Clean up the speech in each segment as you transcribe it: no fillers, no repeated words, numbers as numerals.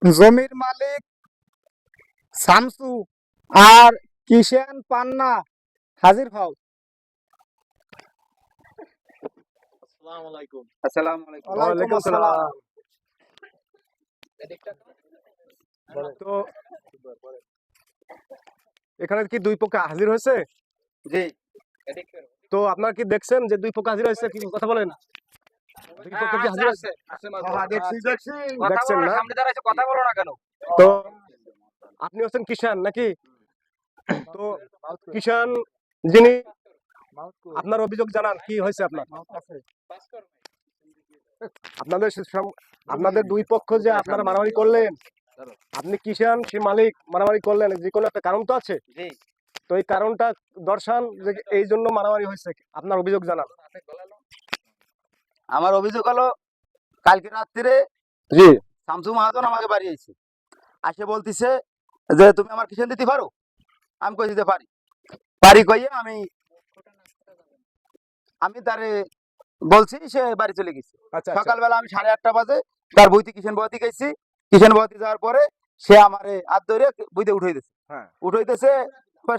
জমির মালিক শামসু আর কিষান পান্না হাজির হও। আসসালামু আলাইকুম। আসসালামু আলাইকুম। ওয়ালাইকুম আসসালাম। তো এখানে কি দুই পক্ষ হাজির হয়েছে? জি, তো আপনারা কি দেখছেন যে দুই পক্ষ হাজির হয়েছে? কি কথা বলেন? দুই পক্ষ কি হাজির হয়েছে? দেখছেন না? সামনে দাঁড়াইছে, কথা বলো না কেন? তো আপনি হচ্ছেন কিষান নাকি? তো কিষান যিনি আপনার অভিযোগ জানান, কি হয়েছে আপনার? আপনাদের দুই পক্ষ যে আপনারা মারামারি করলেন, আপনি কিষান সে মালিক মারামারি করলেন, যে কোনো একটা কারণ তো আছে। জি, তো এই কারণটা দর্শান যে এই জন্য মারামারি হয়েছে, আপনার অভিযোগ জানান। আমার অভিযোগ হলো কালকে রাত্রিরে জি শামসু মাহাজন আমাকে বাড়ি আইছে, আসে বলতিছে যে তুমি আমার কিষেন দিতে পারো? আমি কই দিতে পারি। পারি কইয়ে আমি তারে বলছি, সে বাড়ি চলে গেছে। আচ্ছা সকালবেলা আমি 8:30 বাজে তার বইতে কিষেন বহতি গেছি। কিষেন বহতি যাওয়ার পরে সে আমারে হাত ধরে বইতে উঠাই দিছে। হ্যাঁ উঠাইতেছে,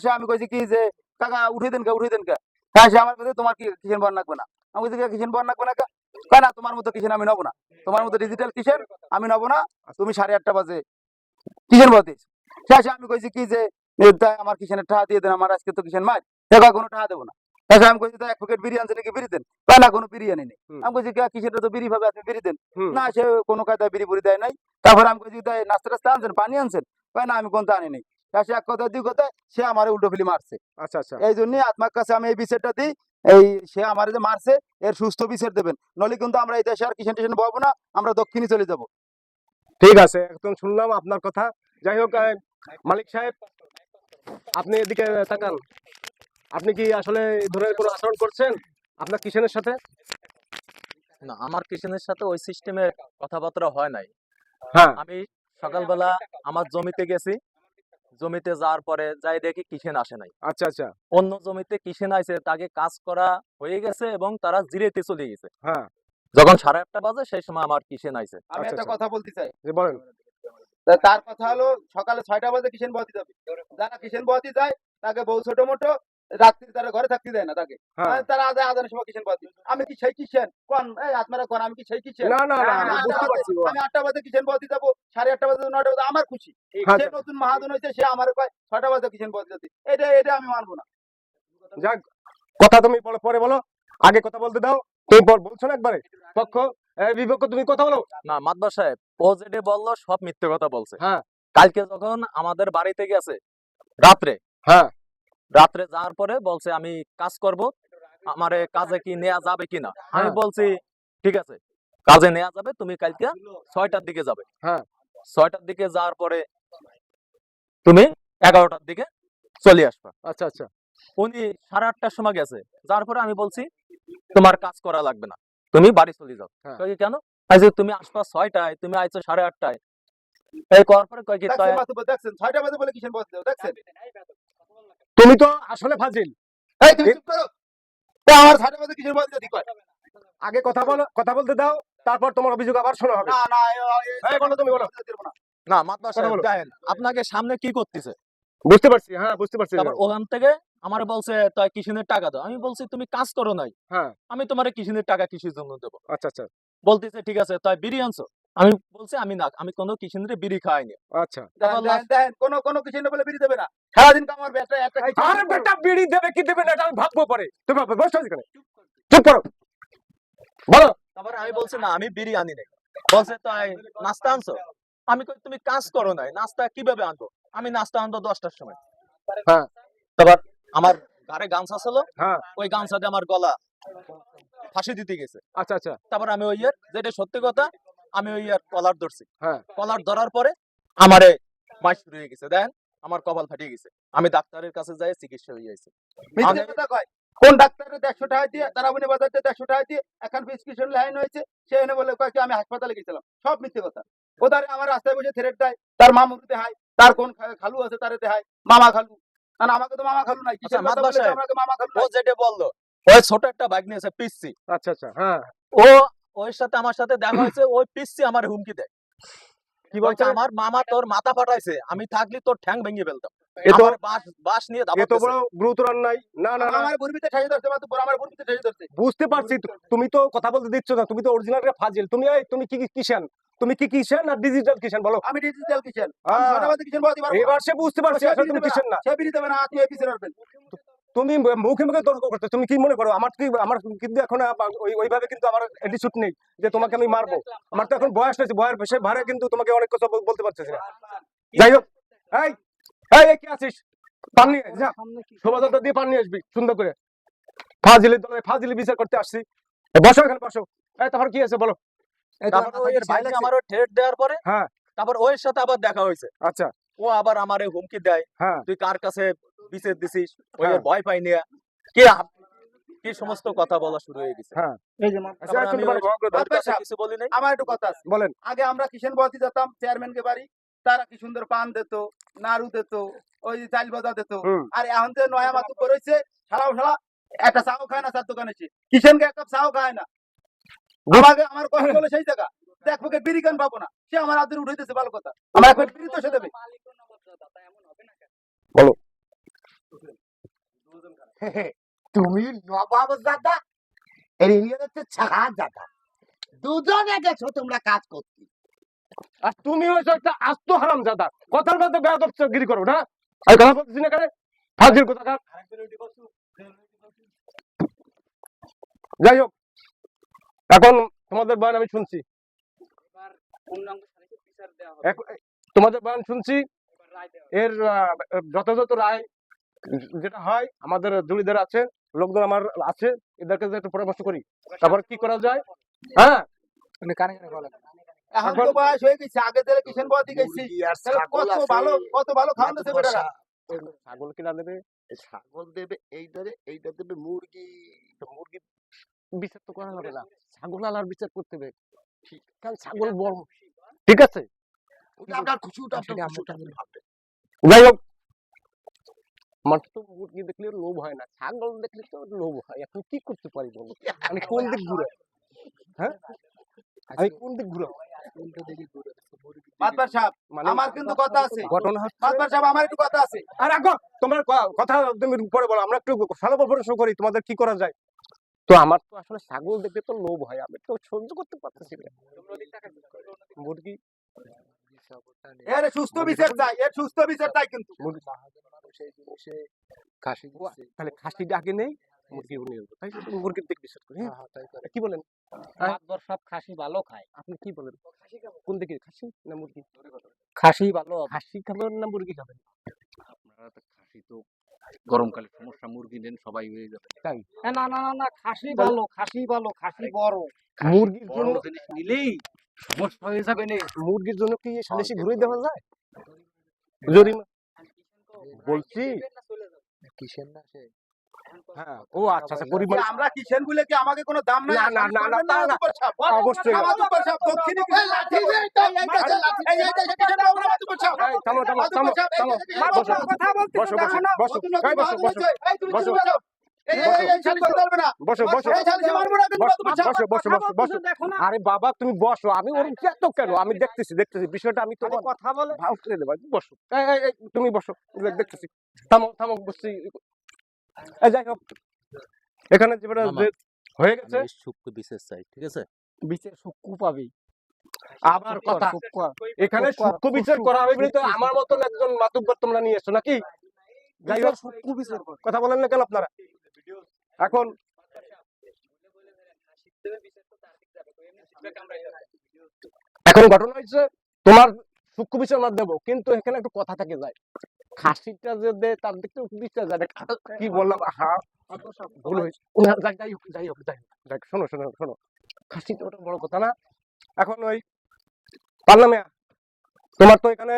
সে আমি কইছি কি যে কাকা উঠাই দেন কে, উঠাই দেন কে। হ্যাঁ, সে আমার কাছে তোমার কি কিষেন বহন রাখবে না? আমি কইছি কিষেন বহন রাখবে না কে? কয় না, তোমার মতো কিষেন আমি নেবো না, তোমার মতো ডিজিটাল কিষেন আমি নেবো না। তুমি 8:30 বাজে কিষেন বহতি। শেষে আমি কইছি কি যে তাই আমার কিষেনের টাকা দিয়ে দেন, আমার আজকে তো কিষেন মার, দেখা কোনো টাকা দেবো না। শেষে আমি কইছি তাই 1 প্যাকেট বিরিয়ানি আনছে নাকি, বিড়ি দেন। কয় না, কোনো বিরিয়ানি নেই। আমি কইছি কিষেনটা তো বিড়ি ভাবে, আপনি বিড়ি দেন। না, সে কোনো কায়দায় বিড়ি বুড়ি দেয় নাই। তারপরে আমি কইছি তাই নাস্তা টাস্তা আনছেন, পানি আনছেন? কয় না, আমি কোনটা আনি নাই। শেষে এক কথা দুই কথা সে আমার উল্টো ফিলি মারছে। আচ্ছা আচ্ছা এই জন্যই আত্মার কাছে আমি এই বিচারটা দিই, এই সে আমার যে মারছে এর সুস্থ বিচার দেবেন, নলে কিন্তু আমরা এই দেশে আর কিষেন টিষেন বলবো না, আমরা দক্ষিণে চলে যাব। ঠিক আছে, একদম শুনলাম আপনার কথা। যাই হোক, মালিক সাহেব আপনি এদিকে তাকান। আপনি কি আসলে এই ধরনের কোনো আচরণ করছেন আপনার কিষানের সাথে? না, আমার কিষেনের সাথে ওই সিস্টেমে কথাবার্তা হয় নাই। হ্যাঁ আমি সকালবেলা আমার জমিতে গেছি, জমিতে যাওয়ার পরে যাই দেখি কিষেন আসে নাই। আচ্ছা আচ্ছা অন্য জমিতে কিষেন আইছে, তাকে কাজ করা হয়ে গেছে এবং তারা জিরেতে চলে গেছে। হ্যাঁ যখন 8:30 বাজে সেই সময় আমার কিষেন আইছে। আমি আচ্ছা, একটা আচ্ছা। কথা বলতে চাই। জি বলেন। তার কথা হলো সকালে 6টা বাজে কিষেন বহতি যাবে। যারা কিষেন বহতি যায় তাকে বউ ছোট মোটো রাত্রি তারা ঘরে থাকতে দেয় না তাকে। হ্যাঁ তারা আজানের সময় কিষেন বহতি। আমি কি সেই কিষেন কোন? এই আপনারা কোন আমি কি সেই কিষেন? না না না আমি আমি 8টা বুঝতে বাজে, পারছি বাবা। আমি 8টা বাজে কিষেন বহতি যাবো, 8:30 বাজে 9টা বাজে আমার খুশি। সে আচ্ছা নতুন মহাজন হয়েছে, সে আমার কয় 6টা বাজে কিষেন বহতি যাবে। এটা এটা আমি মানবো না। যাক, কথা তুমি বলো, পরে বলো, আগে কথা বলতে দাও। তুমি বলছো না একবারে পক্ষ বিপক্ষ, তুমি কথা বলো। না মাতবার সাহেব, ও যেটা বললো সব মিথ্যে কথা বলছে। হ্যাঁ কালকে যখন আমাদের বাড়িতে গেছে রাত্রে, হ্যাঁ রাত্রে যাওয়ার পরে বলছে আমি কাজ করব, আমারে কাজে কি নেওয়া যাবে কিনা। আমি হ্যাঁ। বলছি ঠিক আছে, কাজে নেওয়া যাবে, তুমি কালকে 6টার দিকে যাবে। হ্যাঁ 6টার দিকে যাওয়ার পরে তুমি 11টার দিকে চলে আসবা। আচ্ছা আচ্ছা উনি 8:30টার সময় গেছে, যার পরে আমি বলছি তোমার কাজ করা লাগবে না, তুমি বাড়ি চলে যাও। হ্যাঁ। কয় কি, কেন? আজ তুমি আসবা 6টায়, তুমি আইছো 8:30টায়। এই করার পরে কয় কি, দেখছেন মাতুব্বর, দেখছেন 6টা বাজে বলে কিষেন বহতি যাবে, দেখছেন? তুমি তো আসলে ফাজিল। এই তুমি চুপ করো। তা আমার 6টা বাজে কিষেন বহতি যাবে কয়? আগে কথা বলো, কথা বলতে দাও, তারপর তোমার অভিযোগ আবার শোনা হবে। না না, এই বলো, তুমি বলো। না মাতবা কথা সাহেব বলো। দেখেন আপনাকে সামনে কি করতেছে। বুঝতে পারছি, হ্যাঁ বুঝতে পারছি। তারপর ওখান থেকে আমার বলছে তাই কিষেনের টাকা দাও। আমি বলছি তুমি কাজ করো নাই, হ্যাঁ আমি তোমার কিষেনের টাকা কিসের জন্য দেবো। আচ্ছা আচ্ছা বলতেছে ঠিক আছে তাই বিড়ি আনছো। আমি বলছি আমি না, আমি কোনো কিষেনের বিড়ি খাইনি। আচ্ছা। তারপর last- দেখেন কোনো কিষেন বলে বিড়ি দেবে না। সারাদিন কামার একটা একটা খাইছে। আরে বেটা, বিড়ি দেবে কি দেবে না এটা আমি ভাববো পরে। তুমি বসো এখানে, চুপ করো, বলো। তারপর আমি বলছি না আমি বিড়ি আনি নাই। বলছে তাই নাস্তা আনছো। আমি কই তুমি কাজ করো নাই, নাস্তা কিভাবে আনবো? আমি নাস্তা আনবো 10টার সময়। হ্যাঁ তারপর আমার ঘরে গামছা ছিল, হ্যাঁ ওই গামছা দিয়ে আমার গলা ফাঁসি দিতে গেছে। আচ্ছা আচ্ছা তারপর আমি ওই যেটা সত্যি কথা, আমি ওই কলার ধরছি। হ্যাঁ কলার ধরার পরে আমারে মাস শুরু হয়ে গেছে, দেন আমার কপাল ফাটিয়ে গেছে। আমি ডাক্তারের কাছে যাই, চিকিৎসা হয়ে যাইছে। মিথ্যে কথা কয়। কোন ডাক্তারের 150 টাকা দিয়ে, তারাবনি বাজার দিয়ে 150 টাকা দিয়ে এখন প্রেসক্রিপশন লাইন হয়েছে, সে এনে বলে কয় কি আমি হাসপাতালে গেছিলাম। সব মিথ্যে কথা। ওদারে আমার রাস্তায় বসে থ্রেট দেয়, তার মামুর দেহায়, তার কোন খালু আছে তারে দেহায়, মামা খালু। না আমাকে তো মামা খালু নাই, আচ্ছা, কিসের কথা মাতবা বলেছে সাহেব, আমাকে মামা খালু ও নাই। যেটা বললো, ওই ছোট একটা বাইক নিয়েছে পিসি। আচ্ছা আচ্ছা হ্যাঁ ও ওর সাথে আমার সাথে দেখা হয়েছে, ওই পিসি আমার হুমকি দেয়। কি বলছে? আমার মামা তোর মাথা ফাটাইছে, আমি থাকলে তোর ঠ্যাং ভেঙে ফেলতাম। এ তো আমার বাস নিয়ে এত দাবাতেছে। বড় গুরুতর অন্যায়। না না না, আমার গর্বিতে ঠাই ধরছে মাতুব্বর, আমার গর্বিতে ঠাই ধরছে। বুঝতে পারছি তুমি তো কথা বলতে দিচ্ছ না, তুমি তো অরিজিনাল ফাজিল। তুমি কি কিষান? তুমি কি কিষান না ডিজিটাল কিষান বলো? আমি ডিজিটাল কিচেন, আহ, আমি 6টা বাজে কিচেন বলতে পারবো না। এবার সে বুঝতে পারছি সে আসলে বিড়ি তুমি দেবে না, কিষান না। সে বিড়ি দেবে না, আপনি এপিসে রাখবেন। তুমি মুখে মুখে তর্ক করতে, তুমি কি মনে করো আমার কিন্তু এখন ওইভাবে কিন্তু আমার অ্যাটিটিউড নেই যে তোমাকে আমি মারবো। আমার তো এখন বয়স হয়েছে, বয়স সে ভারে কিন্তু তোমাকে অনেক কথা বলতে পারতেছি না। যাই হোক, এই এই এই, কি আছিস? পান নিয়ে যা, শোভাযাত্রা দিয়ে পান নিয়ে আসবি সুন্দর করে। ফাজিলি বিচার করতে আসছি। বসো এখানে, বসো। এই তারপর কি আছে বলো? এই তো তারপর আমার ওই ভাই ভাইকে লাগছে। আমার ঠেট দেওয়ার পরে হ্যাঁ তারপর ওর সাথে আবার দেখা হয়েছে। আচ্ছা, ও আবার আমারে হুমকি দেয়, হ্যাঁ তুই কার কাছে বিচার দিছিস, ওই হ্যাঁ। এর ভয় পাই নিয়ে কি কি সমস্ত কথা বলা শুরু হয়ে গেছে। হ্যাঁ এই যে আচ্ছা, তারপর একটু আমি তোমার ভয় করে দাও। ওর কাছে কিছু বলি নাই। আমার একটু কথা আছে। বলেন। আগে আমরা কিষেন বলতে যেতাম চেয়ারম্যানকে বাড়ি, তারা কি সুন্দর পান দিত, নাড়ু দিত, ওই যে চাল ভাজা দিত। হুম। আর এখন তো নয়া মাতুব্বর হয়েছে, শালা একটা চাও খায় না, চার দোকানে এসে কিষেনকে এক কাপ চাও খায় না। আমাকে আমার কষ্ট হলো সেই জায়গা, দেখবো কে বিড়ি গান পাবো না, সে আমার আদর উঠাইতেছে, ভালো কথা। আমার একবার বিড়ি তো সে দেবে। তুমি নবাব দাদা, এর ইয়ে হচ্ছে শাহজাদা, দুজনে গেছো তোমরা কাজ করতে। আর তুমি হয়েছো একটা আস্ত হারামজাদা, কথার মধ্যে বেয়াদবগিরি করো না। আমি কথা বলতেছি না, কেন ফাজিল কোথাকার। যাই হোক, এখন তোমাদের বয়ান আমি শুনছি, তোমাদের বয়ান শুনছি। এর যথাযথ রায় যেটা হয়, আমাদের জুরিদের আছে, লোকজন আমার আছে, এদেরকে যে একটু পরামর্শ করি, তারপর কি করা যায়। হ্যাঁ এখন তো বয়স হয়ে গেছে, আগে থেকে কিষেন বলতে গেছি, মুরগি আর তাহলে ছাগল কত আছে, ভালো, কত ভালো খাওয়ান দিচ্ছে বেটারা। ছাগল কিনা দেবে, ছাগল দেবে, এইটা দেবে মুরগি। মুরগি বিচার তো করা হবে না, ছাগল আলার বিচার করতে হবে, কারণ ছাগল বড়। ঠিক আছে, ওটা আপনার খুশি, ওটা আপনার খুশি, ওটা আপনি ভাববেন। যাই হোক, আমার তো মুরগি দেখলে লোভ হয় না, ছাগল দেখলে তো লোভ হয়। এখন কি করতে পারি বলো? আমি কোন দিক ঘুরে, হ্যাঁ আমি কোন দিক ঘুরে? মাতবার সাহেব, মানে আমার কিন্তু কথা আছে। ঘটনা হচ্ছে, মাতবার সাহেব, আমার একটু কথা আছে। আর এখন তোমার কথা তুমি পরে বলো, আমরা একটু সর্বপ্রশ্ন করি তোমাদের কি করা যায়। তো আমার তো আসলে ছাগল দেখতে তো লোভ হয়, আমি তো সহ্য করতে পারতেছি না। মুরগি এর সুস্থ বিচার চাই, এর সুস্থ বিচার চাই কিন্তু। তাহলে খাসিটা আগে নেই, মুরগি নিয়ে যাবো, তাই তো? মুরগির দিক বিচার করি, হ্যাঁ? কি বলেন? মাতবর সব খাসি ভালো খায়, আপনি কি বলেন? কোন দিকে, খাসি না মুরগি? খাসি ভালো। খাসি খাবেন না মুরগি খাবেন? আপনারা তো খাসি তো গরমকালে সমস্যা, মুরগি নেন সবাই হয়ে যাবে। তাই না না না না, খাসি ভালো, খাসি ভালো, খাসি বড়। মুরগির বড় জন্য, জিনিস নিলেই সমস্যা হয়ে যাবে না। মুরগির জন্য কি সালিশি ঘুরে দেওয়া যায়? জরিমা বলছি। হ্যাঁ, ও আচ্ছা আচ্ছা, পরিমাণ। যে আমরা কিষেন বলে কি আমাকে কোনো দাম নাই? না, না, না, না, তা না। অবশ্যই না। মাতুব্বর সাহেব, দক্ষিণে কি লাঠি দিয়ে কিষেন বাবু, মাতুব্বর সাহেব। এই, থামো থামো থামো মাতুব্বর সাহেব, থামো, বসো কথা বলতে বসো দেখো না, বসো নতুন এই, বসো নতুন বসো এই তুমি বসো, চুপ করো। এই সালিশ করতে পারবে না। বসো বসো এই সালিশে মারবো না কিন্তু মাতুব্বর সাহেব। বসো বসো বসো বসো। আরে বাবা তুমি বসো, আমি ওর এত কেন, আমি দেখতেছি বিষয়টা, আমি তো কথা বলে ভাও করে দেবো। বসো, এই, তুমি বসো, দেখতেছি। থামো থামো, বসছি। এই, যাই হোক, এখানে যেটা মামা, হয়ে গেছে, সূক্ষ্ম বিশেষ চাই, ঠিক আছে? বিচার সুক্কু পাবি। আবার কথা, এখানে সূক্ষ্ম বিচার করা হবে বলে তো আমার মতন একজন মাতুব্বর তোমরা নিয়ে এসছো নাকি? যাই হোক, সুক্কু বিচার কর। কথা বলেন না কেন আপনারা? এখন ঘটনা হয়েছে, তোমার সূক্ষ্ম বিচার না দেবো, কিন্তু এখানে একটু কথা থেকে যায়। খাসিটা যে দে তার দিকে বিচার যায় না। কি বললাম, ভুল হয়েছে। যাই হোক, শোনো শোনো শোনো, খাসিটা ওটা বড় কথা না। এখন ওই পারলাম, তোমার তো এখানে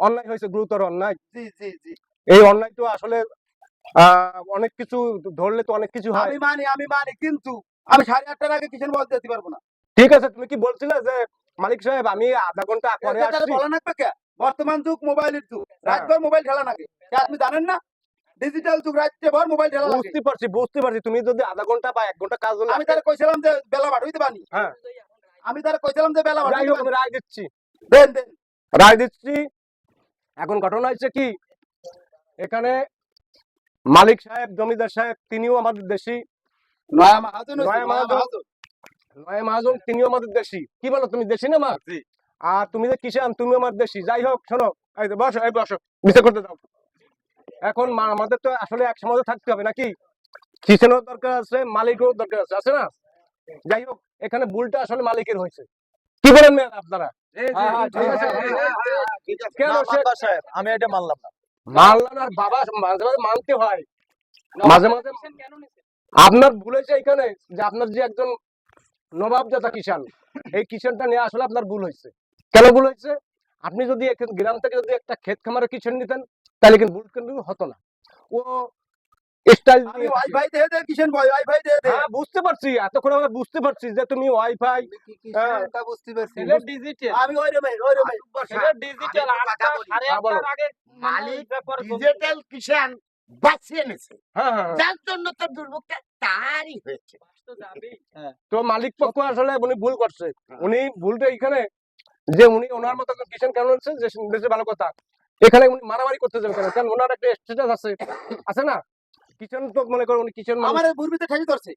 অন্যায় হয়েছে, গুরুতর অন্যায়। জি জি জি, এই অন্যায় তো আসলে অনেক কিছু ধরলে তো অনেক কিছু হয়। আমি মানি কিন্তু আমি 8:30টার আগে কিষেন বলতে যেতে পারবো না। ঠিক আছে, তুমি কি বলছিলে যে মালিক সাহেব আমি আধা ঘন্টা পরে এটা আসছি? বলা লাগবে কে? বর্তমান যুগ মোবাইলের যুগ, রাতভর মোবাইল খেলা নাকি আপনি জানেন না? ডিজিটাল যুগ, রাতভর মোবাইল খেলা লাগে। বুঝতে পারছি। তুমি যদি আধা ঘন্টা বা 1 ঘন্টা কাজ হলে আমি তাহলে কইছিলাম যে বেলা বাড় হইতে পারি। হ্যাঁ, আমি তারা কইছিলাম যে বেলা যাই হোক আমি রায় দিচ্ছি, দেন দেন। রায় দিচ্ছি। এখন ঘটনা হচ্ছে কি, এখানে মালিক সাহেব, জমিদার সাহেব, তিনিও আমাদের দেশি। নয়া মাহাজন হইছে, নয়া নয়া মাহাজন। মাহাজন। নয় মহাজন, তিনিও আমাদের দেশি। কি বলো, তুমি দেশি না মা? আর তুমি যে কিষান, তুমি আমার দেশি। যাই হোক শোনো, এই যে বসো, এই বসো, বিচার করতে দাও। এখন আমাদের তো আসলে এক সমাজে থাকতে হবে নাকি? কিষানেরও দরকার আছে, মালিকেরও দরকার আছে, আছে না? যাই হোক, এখানে ভুলটা আসলে মালিকের হয়েছে। কি বলেন মেয়ে আপনারা? হ্যাঁ, ঠিক আছে। কেন না, সে মাতবার সাহেব, আমি এটা মানলাম না। মানলাম না? আর বাবা মাঝে মাঝে মানতে হয়, মাঝে মাঝে। আপনার ভুল হয়েছে এখানে যে আপনার যে একজন নবাবজাদা কিষান, এই কিষানটা নিয়ে আসলে আপনার ভুল হয়েছে। কেন ভুল হয়েছে? আপনি যদি গ্রাম থেকে যদি একটা ক্ষেত খামারের কিষান নিতেন, তাহলে কিন্তু ভুল কিন্তু হতো না। ও স্টাইল আমি ওয়াইফাই দিয়ে দে কিষেন ভাই, ওয়াইফাই দিয়ে দে। হ্যাঁ বুঝতে পারছি, এতক্ষণ আমরা বুঝতে পারছি যে তুমি ওয়াইফাই। কিষেনটা বুঝতে পারছি। ডিজিটাল আমি ওই রমে ডিজিটাল আমি কথা বলি। হ্যাঁ, বলো। আগে মালিক ডিজিটাল কিষান বাঁচিয়ে এনেছে, হ্যাঁ হ্যাঁ হ্যাঁ। যার জন্য তার দুর্ভোগটা তারই হয়েছে। তো মালিক পক্ষ আসলে উনি ভুল করছে। উনি ভুলটা এখানে যে উনি ওনার মতো কিষান কেন হচ্ছে যে দেশে ভালো কথা, এখানে উনি মারামারি করতে যাবে কেন? কারণ ওনার একটা স্ট্যাটাস আছে, আছে না? কিষান তো মনে করো উনি কিষান আমার বুরবিতে ঠাই ধরছে।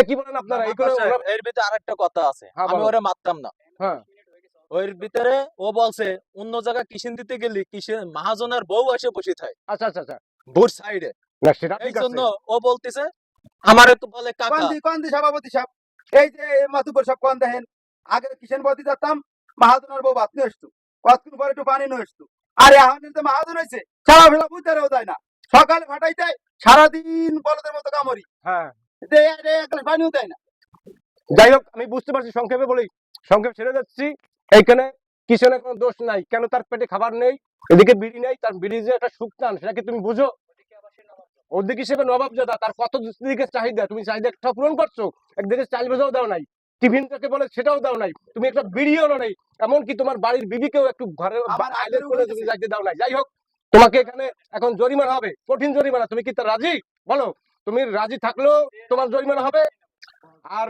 কি বলেন আপনারা? এই করে মাতবার সাহেব, এর ভিতরে আরেকটা কথা আছে, হ্যাঁ, আমি বলো। ওরে মারতাম না। হ্যাঁ ওর ভিতরে ও বলছে অন্য জায়গায় কিষেন দিতে গেলি কিষেন মহাজনের বউ এসে বসে থাকে আচ্ছা আচ্ছা আচ্ছা। ভোর সাইডে। না সেটা এই ঠিক আছে। জন্য ও বলতেছে আমারে তো বলে কাকা। কোন দি সভাপতি সাহেব, এই যে মাতুব্বর সব কোন দেখেন, আগে কিষেন বদি যেতাম, মাহাজনের বউ ভাত নিয়ে আসতো, কতক্ষণ পরে একটু পানি নিয়ে আসতো। আর এখন তো মাহাজন হয়েছে, সারা বেলা বুঝতেও যায় না, সকালে ফাটাই দেয়, সারাদিন বলদের মতো কামড়ি হ্যাঁ দেয়, এক গ্লাস পানিও দেয় না। যাই হোক, আমি বুঝতে পারছি, সংক্ষেপে বলি, সংক্ষেপ ছেড়ে যাচ্ছি। এইখানে কিষানের কোনো দোষ নাই, কেন তার পেটে খাবার নেই, এদিকে বিড়ি নেই, তার বিড়ি যে একটা সুক্তান সেটা কি তুমি বুঝো? ওদিকে হিসেবে নবাবজাদা, তার কত দিকে চাহিদা, তুমি চাহিদা একটা পূরণ করছো, একদিকে চাল ভেজাও দাও নাই, টিফিন থেকে বলে সেটাও দাও নাই, তুমি একটা বিড়িও নেই, এমনকি তোমার বাড়ির বিবিকেও একটু ঘরে আমার আইলের আগের করে তুমি যাইতে দাও নাই। যাই হোক, তোমাকে এখানে এখন জরিমানা হবে, কঠিন জরিমানা। তুমি কি তার রাজি? বলো, তুমি রাজি থাকলেও তোমার জরিমানা হবে, আর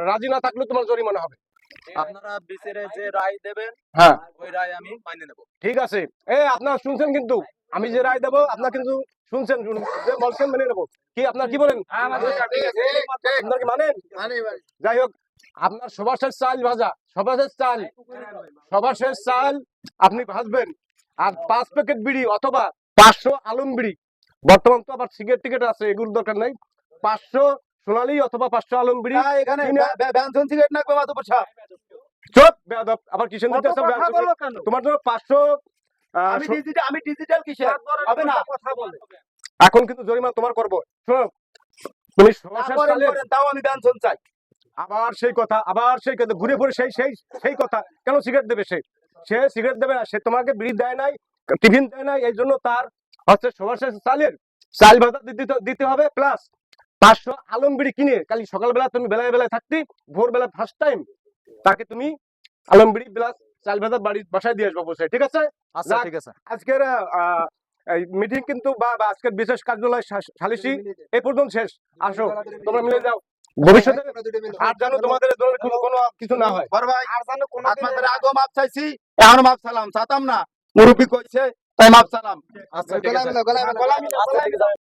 রাজি না থাকলেও তোমার জরিমানা হবে। আপনারা বিচারে যে রায় দেবেন হ্যাঁ ওই রায় আমি মাইনে নেব। ঠিক আছে। আপনারা শুনছেন কিন্তু, আমি যে রায় দেবো আপনারা কিন্তু শুনছেন, যে বলছেন মেনে নেবো। কি আপনার কি বলেন? আপনার কি মানেন? যাই হোক, আপনার সবার শেষ চাল ভাজা, সবার শেষ চাল, সবার শেষ চাল আপনি ভাজবেন। আর 5 প্যাকেট বিড়ি অথবা 500 আলম বিড়ি, বর্তমান তো আবার সিগারেট টিকেট আছে, এগুলোর দরকার নাই। 500 সোনালী অথবা 500 আলম বিড়ি। এখানে ব্যঞ্জন সিগারেট না মাতুব্বর সাহেব। চুপ বেয়াদব, আবার কিষেন দিতে আসছো, কথা বলো কেন? তোমার জন্য 500। আমি ডিজিটাল কিষেন হবে না। কথা বলে এখন কিন্তু জরিমানা তোমার করবো। শোনো, তুমি সবার শেষ চালের, তাও আমি ব্যঞ্জন চাই। আবার সেই কথা, আবার সেই কথা, ঘুরে ঘুরে সেই সেই সেই কথা। কেন সিগারেট দেবে সে? সে সিগারেট দেবে না, সে তোমাকে বিড়ি দেয় নাই, টিফিন দেয় নাই, এই জন্য তার হচ্ছে সবার শেষ চালের চাল ভাজা দিতে হবে, প্লাস 500 আলম বিড়ি কিনে কালি সকালবেলা তুমি বেলায় বেলায় থাকতি, ভোরবেলা ফার্স্ট টাইম তাকে তুমি আলম বিড়ি প্লাস চাল ভাজা বাসায় দিয়ে আসবো বসে। ঠিক আছে? আচ্ছা যাক, ঠিক আছে। আজকের মিটিং কিন্তু বা আজকের বিশেষ কার্যালয় সালিসি এই পর্যন্ত শেষ। আসো তোমরা মিলে যাও, ভবিষ্যতে আর জানো তোমাদের এ ধরনের কোনো কিছু না হয়। বড় ভাই, আর জানো কোনো আপনাদের আগেও মাপ চাইছি, এখনো মাপ চালাম, চাতাম না, মুরব্বী কইছে তাই মাপ চালাম। আচ্ছা ঠিক আছে। আচ্ছা ঠিক আছে।